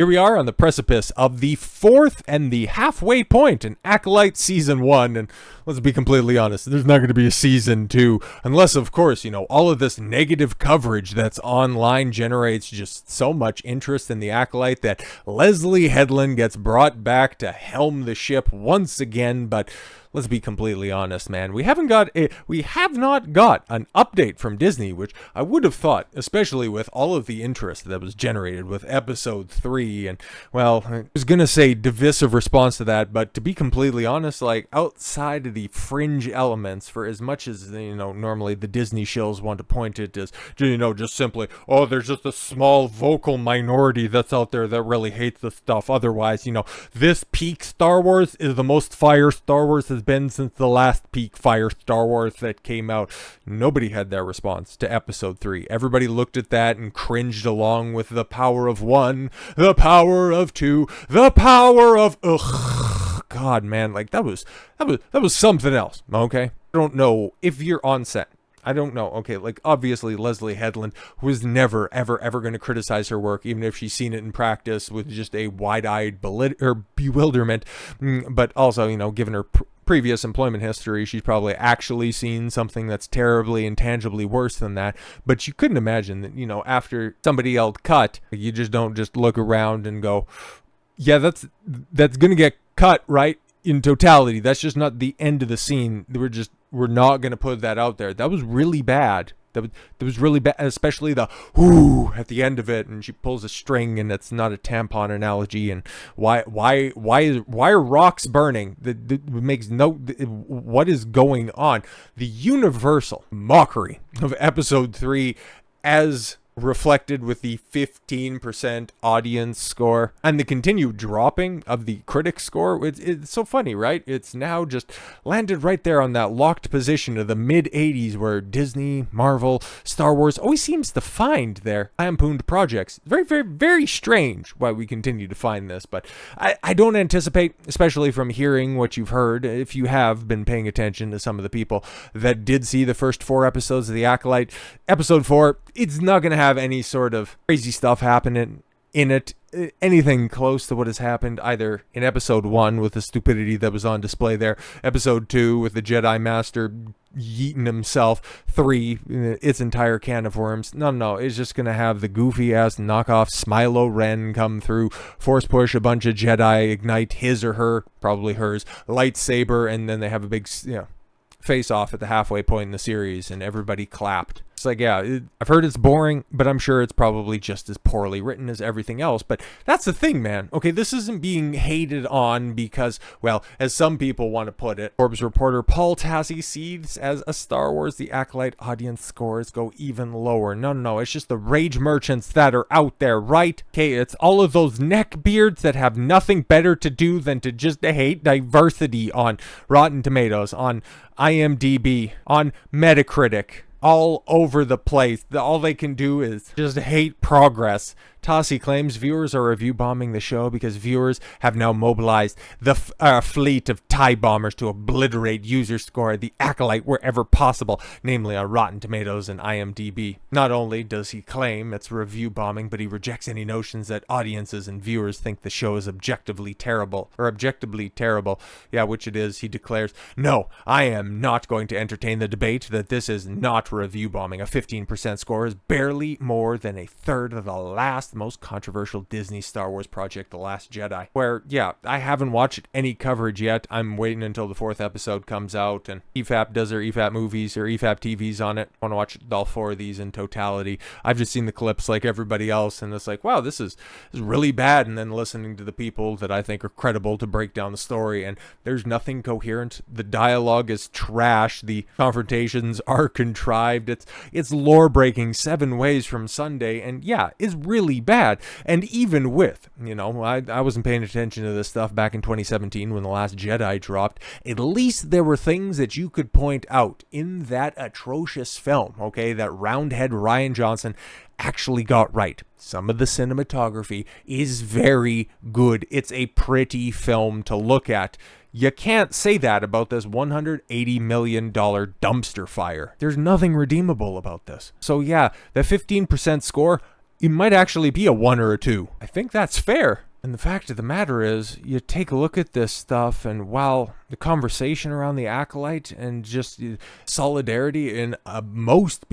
Here we are on the precipice of the fourth and the halfway point in Acolyte Season 1, and let's be completely honest, there's not going to be a Season 2, unless, of course, all of this negative coverage that's online generates just so much interest in the Acolyte that Leslie Headland gets brought back to helm the ship once again, but let's be completely honest, man. We have not got an update from Disney, which I would have thought, especially with all of the interest that was generated with Episode 3, and, well, I was gonna say divisive response to that, but to be completely honest, like, outside of the fringe elements, for as much as, normally the Disney shills want to point it as, just simply, oh, there's just a small vocal minority that's out there that really hates the stuff. Otherwise, this peak Star Wars is the most fire Star Wars has been since the last peak fire Star Wars that came out. Nobody had that response to Episode 3. Everybody looked at that and cringed along with the power of 1, the power of 2, the power of God, man, like that was something else. Okay, I don't know if you're on set. I don't know. Okay, like, obviously Leslie Headland was never, ever going to criticize her work, even if she's seen it in practice with just a wide-eyed bewilderment. But also, given her previous employment history, she's probably actually seen something that's terribly and tangibly worse than that. But you couldn't imagine that, after somebody yelled cut, you just don't just look around and go, yeah, that's going to get cut, right? In totality, that's just not the end of the scene. We're not going to put that out there. That was really bad. That was really bad, especially the whoo at the end of it, and she pulls a string, and it's not a tampon analogy. And why are rocks burning? That makes no. What is going on? The universal mockery of Episode 3, as reflected with the 15% audience score and the continued dropping of the critic score. It's so funny, right? It's now just landed right there on that locked position of the mid-80s where Disney, Marvel, Star Wars always seems to find their lampooned projects. Very, very, very strange why we continue to find this, but I don't anticipate, especially from hearing what you've heard, if you have been paying attention to some of the people that did see the first 4 episodes of The Acolyte, Episode 4, it's not going to have any sort of crazy stuff happening in it, anything close to what has happened either in Episode 1 with the stupidity that was on display there, Episode 2 with the Jedi Master yeeting himself, 3, its entire can of worms. No, it's just going to have the goofy-ass knockoff Smilo Ren come through, force push a bunch of Jedi, ignite his or her, probably hers, lightsaber, and then they have a big, face off at the halfway point in the series, and everybody clapped. It's like, yeah, I've heard it's boring, but I'm sure it's probably just as poorly written as everything else. But that's the thing, man. Okay, this isn't being hated on because, well, as some people want to put it, Forbes reporter Paul Tassi sees as a Star Wars The Acolyte audience scores go even lower. No, it's just the rage merchants that are out there, right? Okay, it's all of those neckbeards that have nothing better to do than to just hate diversity on Rotten Tomatoes, on IMDb, on Metacritic, all over the place. All they can do is just hate progress. Tassi claims viewers are review bombing the show because viewers have now mobilized the fleet of TIE bombers to obliterate user score The Acolyte wherever possible, namely on Rotten Tomatoes and IMDb. Not only does he claim it's review bombing, but he rejects any notions that audiences and viewers think the show is objectively terrible. Yeah, which it is, he declares. No, I am not going to entertain the debate that this is not review bombing. A 15% score is barely more than a third of the last most controversial Disney Star Wars project, The Last Jedi, where, yeah, I haven't watched any coverage yet. I'm waiting until the 4th episode comes out and EFAP does their EFAP movies or EFAP TVs on it. I want to watch all 4 of these in totality. I've just seen the clips like everybody else, and it's like, wow, this is really bad, and then listening to the people that I think are credible to break down the story, and there's nothing coherent. The dialogue is trash. The confrontations are contrived. It's lore-breaking 7 ways from Sunday, and yeah, it's really bad. And even with, I wasn't paying attention to this stuff back in 2017 when The Last Jedi dropped, at least there were things that you could point out in that atrocious film, okay, that roundhead Rian Johnson actually got right. Some of the cinematography is very good. It's a pretty film to look at. You can't say that about this $180 million dumpster fire. There's nothing redeemable about this. So yeah, the 15% score, it might actually be a 1 or a 2. I think that's fair. And the fact of the matter is, you take a look at this stuff, and while the conversation around the Acolyte and just solidarity in most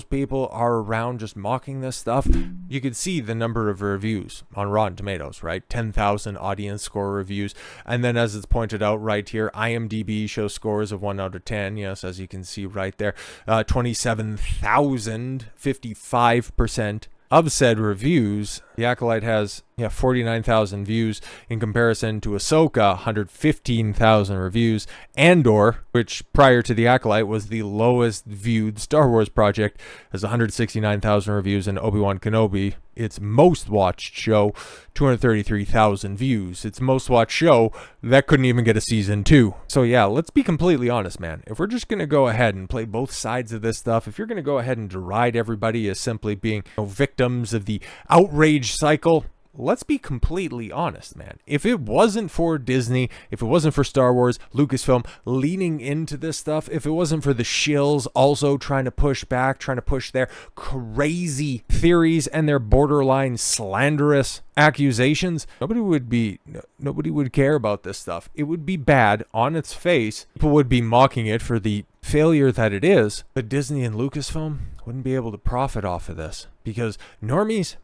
people are around just mocking this stuff, you could see the number of reviews on Rotten Tomatoes, right? 10,000 audience score reviews. And then as it's pointed out right here, IMDb shows scores of 1 out of 10. Yes, as you can see right there, 27,000, 55% of said reviews. The Acolyte has 49,000 views in comparison to Ahsoka, 115,000 reviews. Andor, which prior to the Acolyte was the lowest viewed Star Wars project, has 169,000 reviews, and Obi-Wan Kenobi, its most watched show, 233,000 views. Its most watched show that couldn't even get a season 2. So yeah, let's be completely honest, man. If we're just gonna go ahead and play both sides of this stuff, if you're gonna go ahead and deride everybody as simply being victims of the outrage cycle, let's be completely honest, man. If it wasn't for Disney, if it wasn't for Star Wars, Lucasfilm leaning into this stuff, if it wasn't for the Shills also trying to push back, trying to push their crazy theories and their borderline slanderous accusations, nobody would care about this stuff. It would be bad on its face. People would be mocking it for the failure that it is, but Disney and Lucasfilm wouldn't be able to profit off of this because normies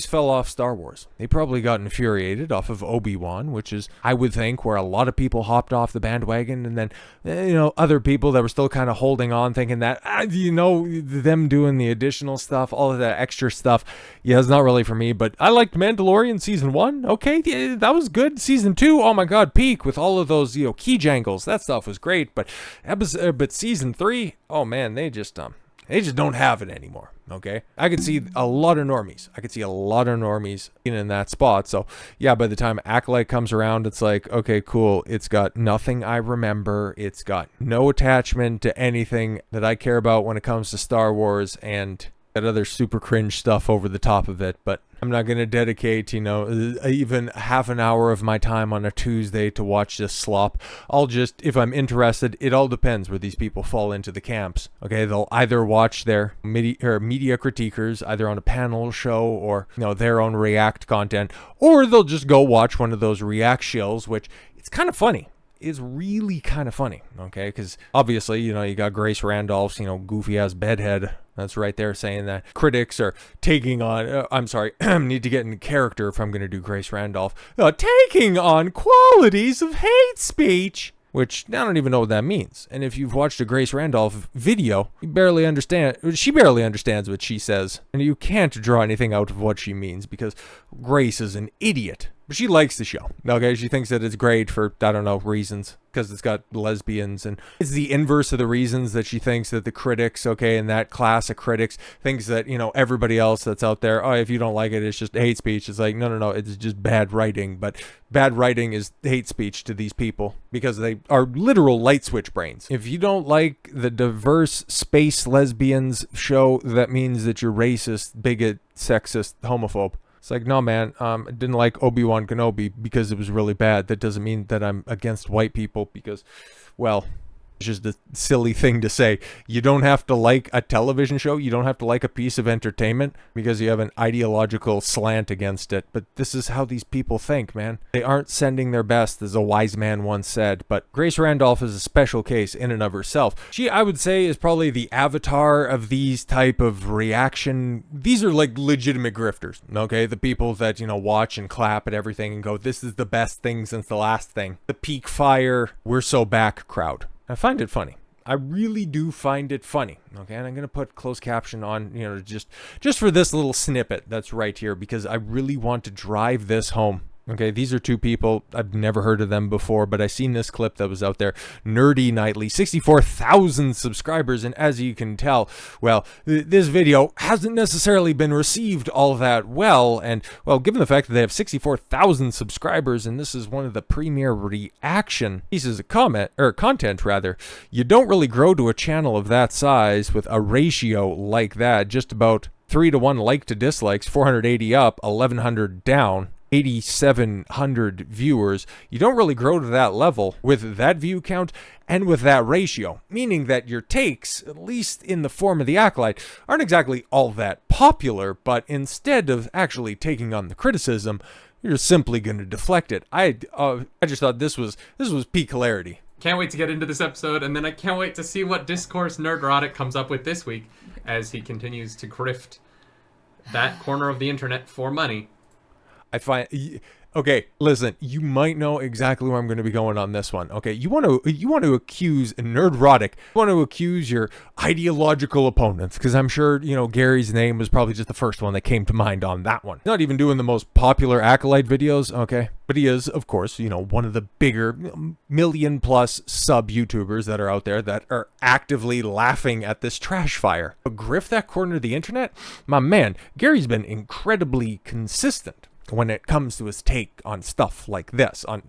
fell off Star Wars. They probably got infuriated off of Obi-Wan, which is, I would think, where a lot of people hopped off the bandwagon, and then, other people that were still kind of holding on, thinking that, them doing the additional stuff, all of that extra stuff, it's not really for me, but I liked Mandalorian Season 1, okay, yeah, that was good. Season 2, oh my god, peak, with all of those, key jangles, that stuff was great, but Season 3, oh man, they just don't have it anymore, okay? I could see a lot of normies. In that spot. So, yeah, by the time Acolyte comes around, it's like, okay, cool. It's got nothing I remember. It's got no attachment to anything that I care about when it comes to Star Wars, and that other super cringe stuff over the top of it. But I'm not going to dedicate, even half an hour of my time on a Tuesday to watch this slop. I'll just, if I'm interested, it all depends where these people fall into the camps. Okay, they'll either watch their media critiquers, either on a panel show or, their own React content, or they'll just go watch one of those React shills, which it's kind of funny. Is really kind of funny, okay? Because obviously, you got Grace Randolph's, goofy-ass bedhead that's right there saying that critics are taking on, I need to get in character if I'm going to do Grace Randolph, taking on qualities of hate speech, which I don't even know what that means. And if you've watched a Grace Randolph video, she barely understands what she says, and you can't draw anything out of what she means because Grace is an idiot. But she likes the show, okay? She thinks that it's great for, reasons. Because it's got lesbians, and it's the inverse of the reasons that she thinks that the critics, okay, and that class of critics thinks that, everybody else that's out there, if you don't like it, it's just hate speech. It's like, no, it's just bad writing. But bad writing is hate speech to these people because they are literal light switch brains. If you don't like the diverse space lesbians show, that means that you're racist, bigot, sexist, homophobe. It's like, no, man, I didn't like Obi-Wan Kenobi because it was really bad. That doesn't mean that I'm against white people because, well, it's just a silly thing to say. You don't have to like a television show. You don't have to like a piece of entertainment because you have an ideological slant against it. But this is how these people think, man. They aren't sending their best, as a wise man once said. But Grace Randolph is a special case in and of herself. She, I would say, is probably the avatar of these type of reaction. These are like legitimate grifters, okay? The people that, watch and clap at everything and go, this is the best thing since the last thing. The peak fire, we're so back crowd. I find it funny. I really do find it funny. Okay, and I'm going to put closed caption on, just for this little snippet that's right here because I really want to drive this home. Okay, these are two people. I've never heard of them before, but I seen this clip that was out there. Nerdy Nightly, 64,000 subscribers, and as you can tell, well, this video hasn't necessarily been received all that well, and, well, given the fact that they have 64,000 subscribers, and this is one of the premier reaction pieces of content, you don't really grow to a channel of that size with a ratio like that, just about 3 to 1 like to dislikes, 480 up, 1,100 down, 8,700 viewers, you don't really grow to that level with that view count and with that ratio, meaning that your takes, at least in the form of the Acolyte, aren't exactly all that popular, but instead of actually taking on the criticism, you're just simply going to deflect it. I just thought this was peak hilarity. Can't wait to get into this episode, and then I can't wait to see what discourse Nerdrotic comes up with this week as he continues to grift that corner of the internet for money. Okay, listen, you might know exactly where I'm going to be going on this one. Okay, you want to accuse Nerdrotic, you want to accuse your ideological opponents, because I'm sure, Gary's name was probably just the first one that came to mind on that one. Not even doing the most popular Acolyte videos, okay? But he is, of course, one of the bigger million-plus sub-YouTubers that are out there that are actively laughing at this trash fire. But grift that corner of the internet? My man, Gary's been incredibly consistent when it comes to his take on stuff like this, on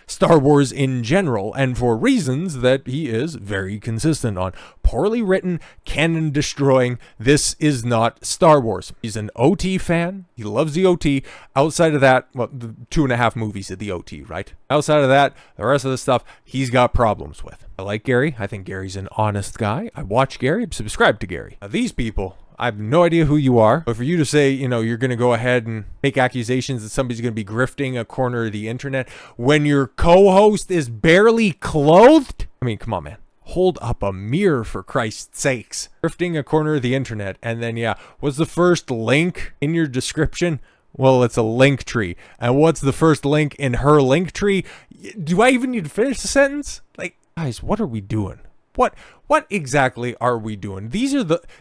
Star Wars in general, and for reasons that he is very consistent on. Poorly written, canon-destroying, this is not Star Wars. He's an OT fan. He loves the OT. Outside of that, well, the 2.5 movies of the OT, right? Outside of that, the rest of the stuff, he's got problems with. I like Gary. I think Gary's an honest guy. I watch Gary. I'm subscribed to Gary. Now, these people, I have no idea who you are, but for you to say, you're going to go ahead and make accusations that somebody's going to be grifting a corner of the internet when your co-host is barely clothed? I mean, come on, man. Hold up a mirror, for Christ's sakes. Grifting a corner of the internet, and then, what's the first link in your description? Well, it's a link tree. And what's the first link in her link tree? Do I even need to finish the sentence? Like, guys, what are we doing? What exactly are we doing?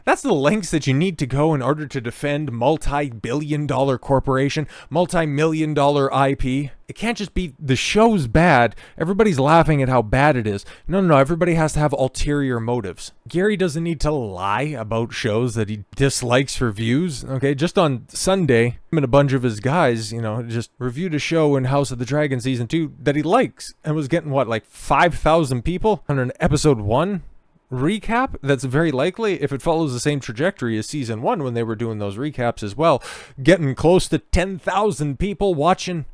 That's the lengths that you need to go in order to defend multi-billion-dollar corporation, multi-million-dollar IP. It can't just be the show's bad. Everybody's laughing at how bad it is. No. Everybody has to have ulterior motives. Gary doesn't need to lie about shows that he dislikes for views. Okay, just on Sunday, him and a bunch of his guys, just reviewed a show in House of the Dragon Season 2 that he likes and was getting, 5,000 people on an episode 1 recap. That's very likely, if it follows the same trajectory as Season 1 when they were doing those recaps as well, getting close to 10,000 people watching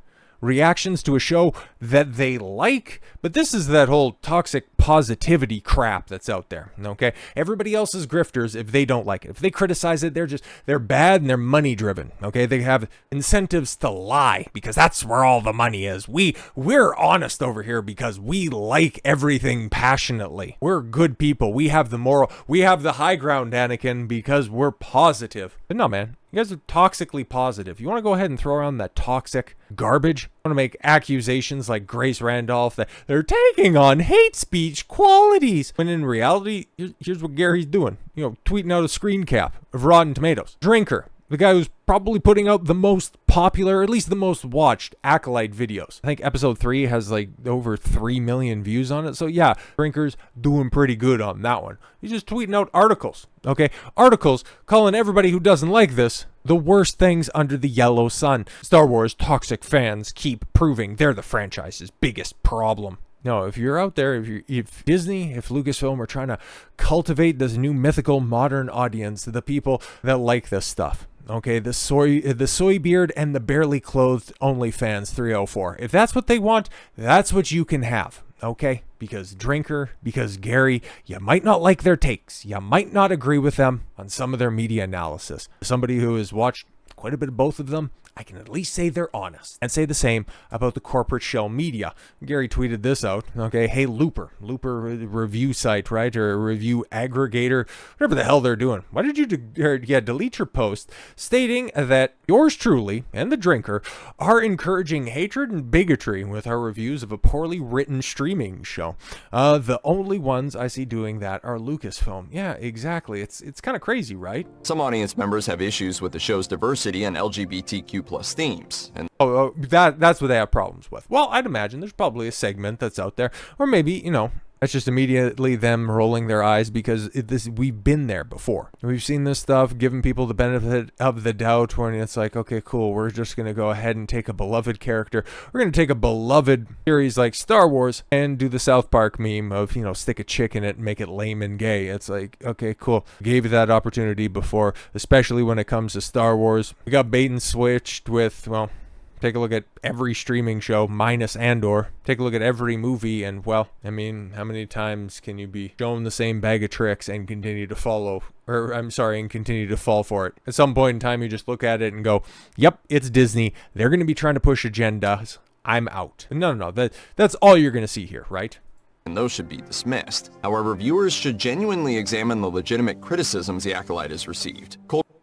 reactions to a show that they like. But this is that whole toxic positivity crap that's out there, okay? Everybody else is grifters if they don't like it. If they criticize it, they're bad and they're money driven, okay? They have incentives to lie because that's where all the money is. We're honest over here because we like everything passionately. We're good people. We have the moral. We have the high ground, Anakin, because we're positive. But no, man. You guys are toxically positive. You want to go ahead and throw around that toxic garbage? You want to make accusations like Grace Randolph that they're taking on hate speech qualities. When in reality, here's what Gary's doing. Tweeting out a screen cap of Rotten Tomatoes. Drinker. The guy who's probably putting out the most popular, or at least the most watched Acolyte videos. I think episode 3 has over 3 million views on it. So yeah, Drinker's doing pretty good on that one. He's just tweeting out articles, okay? Articles calling everybody who doesn't like this the worst things under the yellow sun. Star Wars toxic fans keep proving they're the franchise's biggest problem. No, if you're out there, if Disney, if Lucasfilm are trying to cultivate this new mythical modern audience, the people that like this stuff, okay, the soy beard and the barely clothed OnlyFans 304. If that's what they want, that's what you can have, okay? Because Drinker, because Gary, you might not like their takes. You might not agree with them on some of their media analysis. Somebody who has watched quite a bit of both of them, I can at least say they're honest. And say the same about the corporate shell media. Gary tweeted this out, okay? Hey, Looper review site, right? Or a review aggregator, whatever the hell they're doing. Why did you delete your post stating that yours truly and the Drinker are encouraging hatred and bigotry with our reviews of a poorly written streaming show? The only ones I see doing that are Lucasfilm. Yeah, exactly. It's kind of crazy, right? Some audience members have issues with the show's diversity and LGBTQ+ themes, and that's what they have problems with. Well, I'd imagine there's probably a segment that's out there, or maybe that's just immediately them rolling their eyes because we've been there before. We've seen this stuff, giving people the benefit of the doubt when it's like, okay, cool, we're just going to go ahead and take a beloved character. We're going to take a beloved series like Star Wars and do the South Park meme of, stick a chick in it and make it lame and gay. It's like, okay, cool. Gave you that opportunity before, especially when it comes to Star Wars. We got bait and switched with, Take a look at every streaming show minus Andor. Take a look at every movie and, well, I mean, how many times can you be shown the same bag of tricks and continue to and continue to fall for it? At some point in time, you just look at it and go, yep, it's Disney. They're going to be trying to push agendas. I'm out. No. That's all you're going to see here, right? And those should be dismissed. However, viewers should genuinely examine the legitimate criticisms the Acolyte has received.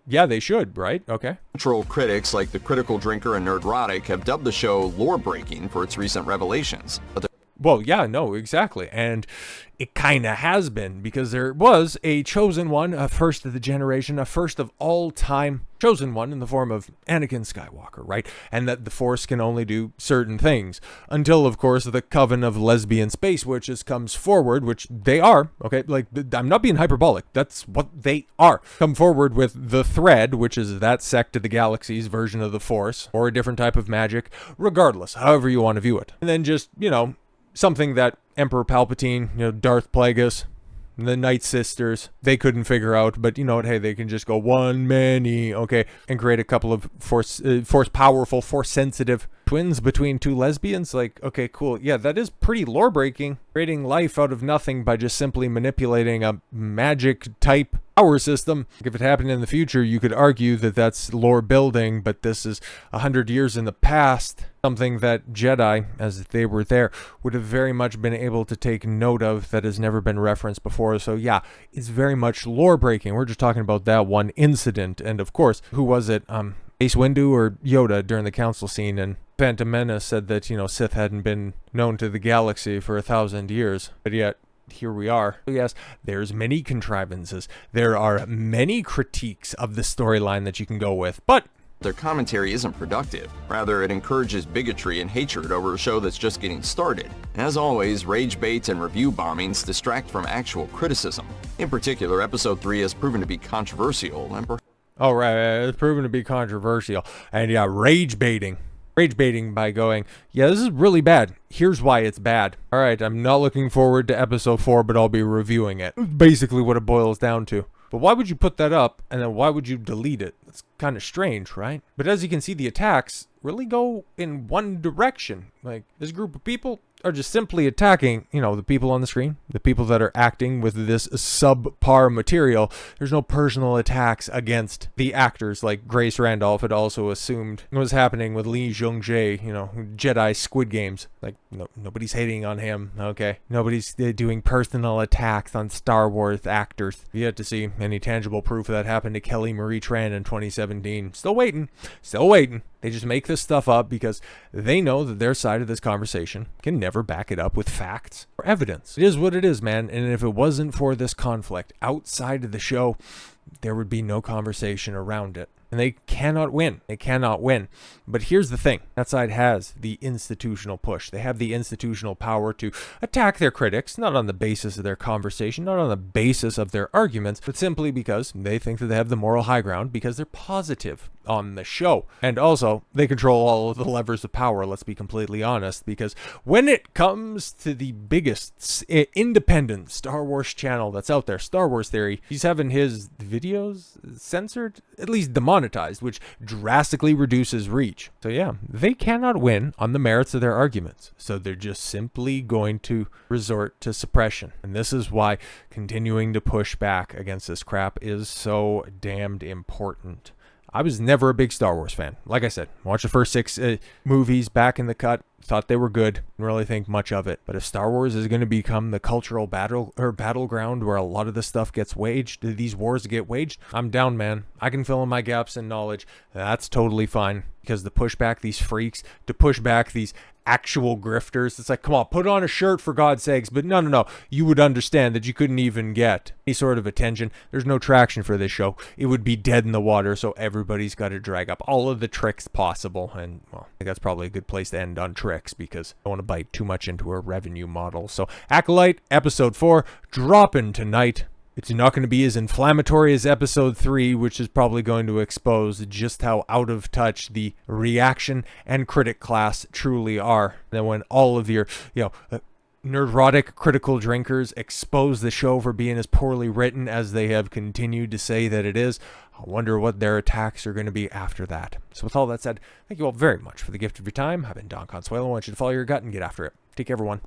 Yeah, they should, right? Okay. Cultural critics like the Critical Drinker and Nerdrotic have dubbed the show lore-breaking for its recent revelations. Well, yeah, no, exactly. And it kind of has been, because there was a chosen one, a first of the generation, a first of all time chosen one in the form of Anakin Skywalker, right? And that the Force can only do certain things until, of course, the coven of lesbian space witches comes forward, which they are, okay? Like, I'm not being hyperbolic. That's what they are. Come forward with the Thread, which is that sect of the galaxy's version of the Force, or a different type of magic, regardless, however you want to view it. And then just, something that Emperor Palpatine, Darth Plagueis, the Night Sisters, they couldn't figure out, but you know what, hey, they can just go one, many, okay, and create a couple of force powerful, force sensitive twins between two lesbians. Like, okay, cool. Yeah, that is pretty lore breaking. Creating life out of nothing by just simply manipulating a magic type power system. If it happened in the future, you could argue that that's lore building, but this is 100 years in the past. Something that Jedi, as they were there, would have very much been able to take note of that has never been referenced before. So yeah, it's very much lore breaking. We're just talking about that one incident. And of course, who was it? Ace Windu or Yoda during the council scene, and Phantom Menace said that, Sith hadn't been known to the galaxy for 1,000 years, but yet here we are. So yes, there's many contrivances. There are many critiques of the storyline that you can go with, but their commentary isn't productive. Rather, it encourages bigotry and hatred over a show that's just getting started. As always, rage baits and review bombings distract from actual criticism. In particular, Episode 3 has proven to be controversial and oh, right, it's proven to be controversial. And yeah, rage baiting. Rage baiting by going, yeah, this is really bad. Here's why it's bad. All right, I'm not looking forward to Episode 4, but I'll be reviewing it. Basically what it boils down to. But why would you put that up, and then why would you delete it? It's kind of strange, right? But as you can see, the attacks really go in one direction. Like, this group of people are just simply attacking, the people on the screen, the people that are acting with this subpar material. There's no personal attacks against the actors, like Grace Randolph had also assumed was happening with Lee Jung-jae, Jedi Squid Games. Like, nobody's hating on him, okay? Nobody's doing personal attacks on Star Wars actors. You yet to see any tangible proof of that happened to Kelly Marie Tran in 2017. Still waiting. They just make this stuff up because they know that their side of this conversation can never back it up with facts or evidence. It is what it is, man. And if it wasn't for this conflict outside of the show, there would be no conversation around it. And they cannot win. They cannot win. But here's the thing. That side has the institutional push. They have the institutional power to attack their critics, not on the basis of their conversation, not on the basis of their arguments, but simply because they think that they have the moral high ground because they're positive on the show. And also, they control all of the levers of power, let's be completely honest, because when it comes to the biggest independent Star Wars channel that's out there, Star Wars Theory, he's having his videos censored, at least demonetized, which drastically reduces reach. So yeah, they cannot win on the merits of their arguments. So they're just simply going to resort to suppression. And this is why continuing to push back against this crap is so damned important. I was never a big Star Wars fan. Like I said, watched the first 6 movies back in the cut, thought they were good, didn't really think much of it. But if Star Wars is going to become the cultural battleground where a lot of this stuff gets waged, these wars get waged, I'm down, man. I can fill in my gaps in knowledge. That's totally fine. Because to push back these freaks, to push back these actual grifters, it's like, come on, put on a shirt for God's sakes. But no, you would understand that you couldn't even get any sort of attention. There's no traction for this show. It would be dead in the water, so everybody's got to drag up all of the tricks possible. And well, I think that's probably a good place to end on tricks, because I don't want to bite too much into a revenue model. So Acolyte episode 4 dropping tonight. It's not going to be as inflammatory as episode 3, which is probably going to expose just how out of touch the reaction and critic class truly are. Then when all of your, Nerdrotic critical drinkers expose the show for being as poorly written as they have continued to say that it is, I wonder what their attacks are going to be after that. So with all that said, thank you all very much for the gift of your time. I've been Don Consuelo. I want you to follow your gut and get after it. Take care, everyone.